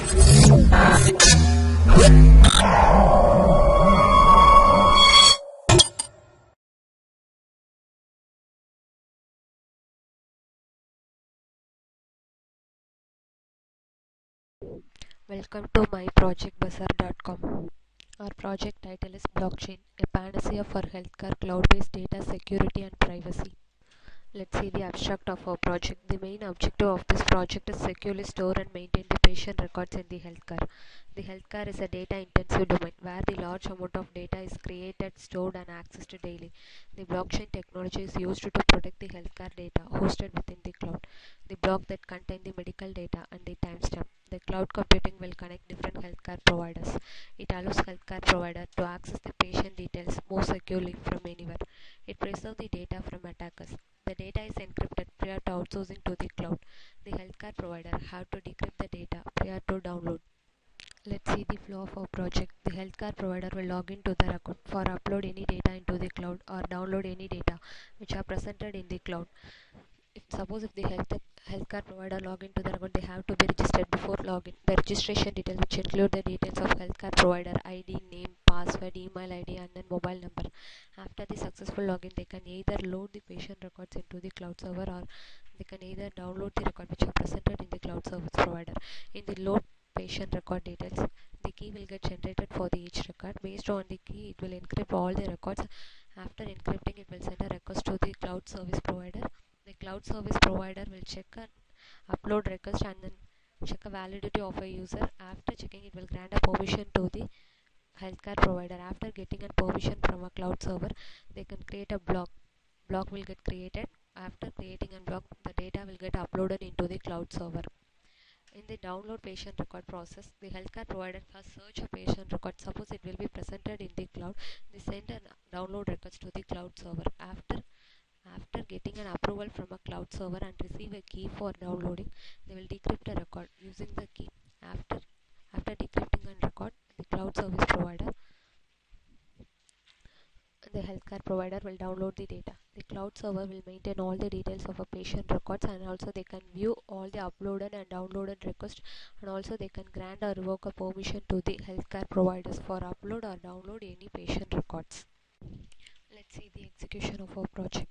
Welcome to myprojectbazaar.com. Our project title is Blockchain, a panacea for healthcare, cloud-based data security and privacy. Let's see the abstract of our project. The main objective of this project is securely store and maintain the patient records in the healthcare. The healthcare is a data-intensive domain where the large amount of data is created, stored and accessed daily. The blockchain technology is used to protect the healthcare data hosted within the cloud. The block that contain the medical data and the timestamp. The cloud computing will connect different healthcare providers. It allows healthcare provider to access the patient details more securely from anywhere. It preserves the data from attackers. The data is encrypted prior to outsourcing to the cloud. The healthcare provider have to decrypt the data prior to download. Let's see the flow of our project. The healthcare provider will log into their account for upload any data into the cloud or download any data which are presented in the cloud. If the healthcare provider log into their account, they have to be registered before login. The registration details which include the details of healthcare provider ID, name, password, email ID and then mobile number. After the successful login, they can either load the patient records into the cloud server or they can either download the record which are presented in the cloud service provider. In the load patient record details, the key will get generated for the each record. Based on the key, it will encrypt all the records. After encrypting, it will send a request to the cloud service provider. The cloud service provider will check an upload request and then check a validity of a user. After checking, it will grant a permission to the healthcare provider. After getting a permission from a cloud server, they can create a block. Block will get created. After creating a block, the data will get uploaded into the cloud server. In the download patient record process, the healthcare provider first search a patient record. Suppose it will be presented in the cloud, they send a download request to the cloud server. After getting an approval from a cloud server and receive a key for downloading, they will decrypt a record using the key. After decrypting a record, the cloud service provider and the healthcare provider will download the data. The cloud server will maintain all the details of a patient records and also they can view all the uploaded and downloaded requests and also they can grant or revoke a permission to the healthcare providers for upload or download any patient records. Let's see the execution of our project.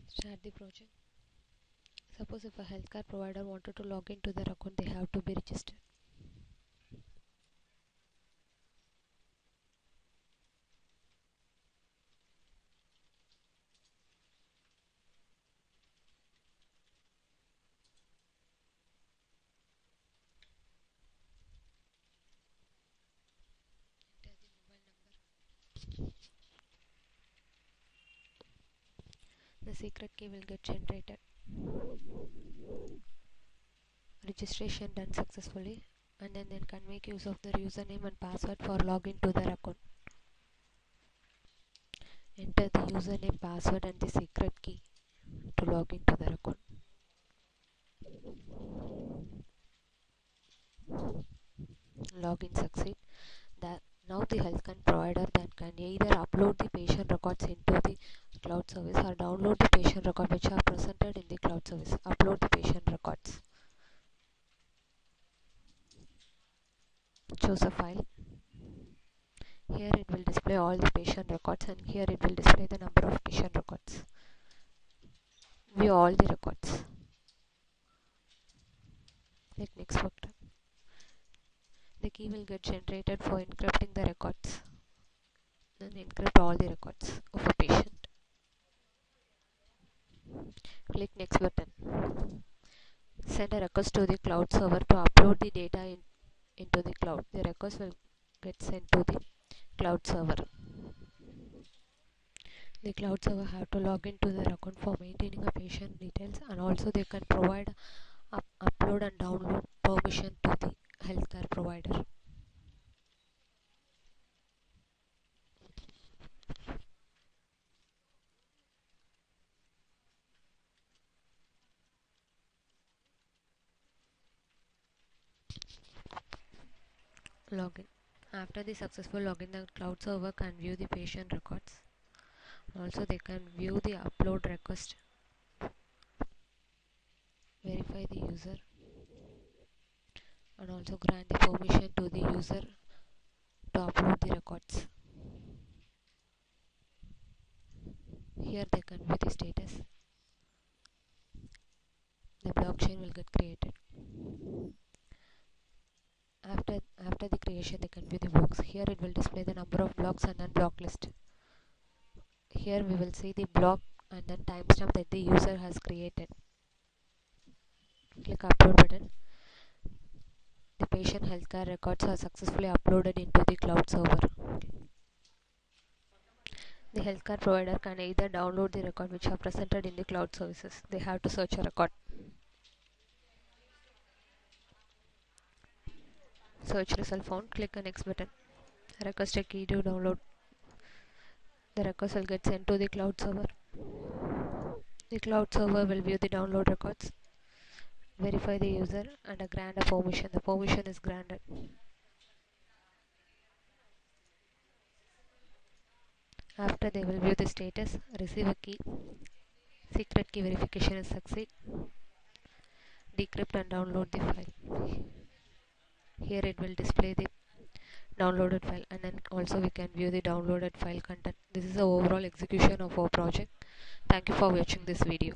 Start the project. Suppose if a healthcare provider wanted to log into their account, they have to be registered. Enter the mobile number. The secret key will get generated. Registration done successfully, and then they can make use of their username and password for login to their account. Enter the username, password and the secret key to log into their account. Login succeed. Now the healthcare provider then can either upload the patient records into the cloud service or download the patient record which are presented in the cloud service. Upload the patient records. Choose a file. Here it will display all the patient records and here it will display the number of patient records. View all the records. Click next button. The key will get generated for encrypting the records. Then encrypt all the records of a patient. Click next button. Send a request to the cloud server to upload the data into the cloud. The request will get sent to the cloud server. The cloud server have to log into their account for maintaining a patient details and also they can provide upload and download permission to the healthcare provider. Login. After the successful login, the cloud server can view the patient records. Also, they can view the upload request, verify the user, and also grant the permission to the user to upload the records. Here they can view the status. The blockchain will get created. After the creation, they can view the blocks. Here it will display the number of blocks and then block list. Here we will see the block and then timestamp that the user has created. Click upload button. The patient healthcare records are successfully uploaded into the cloud server. The healthcare provider can either download the record which are presented in the cloud services. They have to search a record. Search result found. Click the next button. Request a key to download. The records will get sent to the cloud server. The cloud server will view the download records, verify the user, and grant a permission. The permission is granted. After they will view the status, receive a key. Secret key verification is succeed. Decrypt and download the file. Here it will display the downloaded file, and then also we can view the downloaded file content. This is the overall execution of our project. Thank you for watching this video.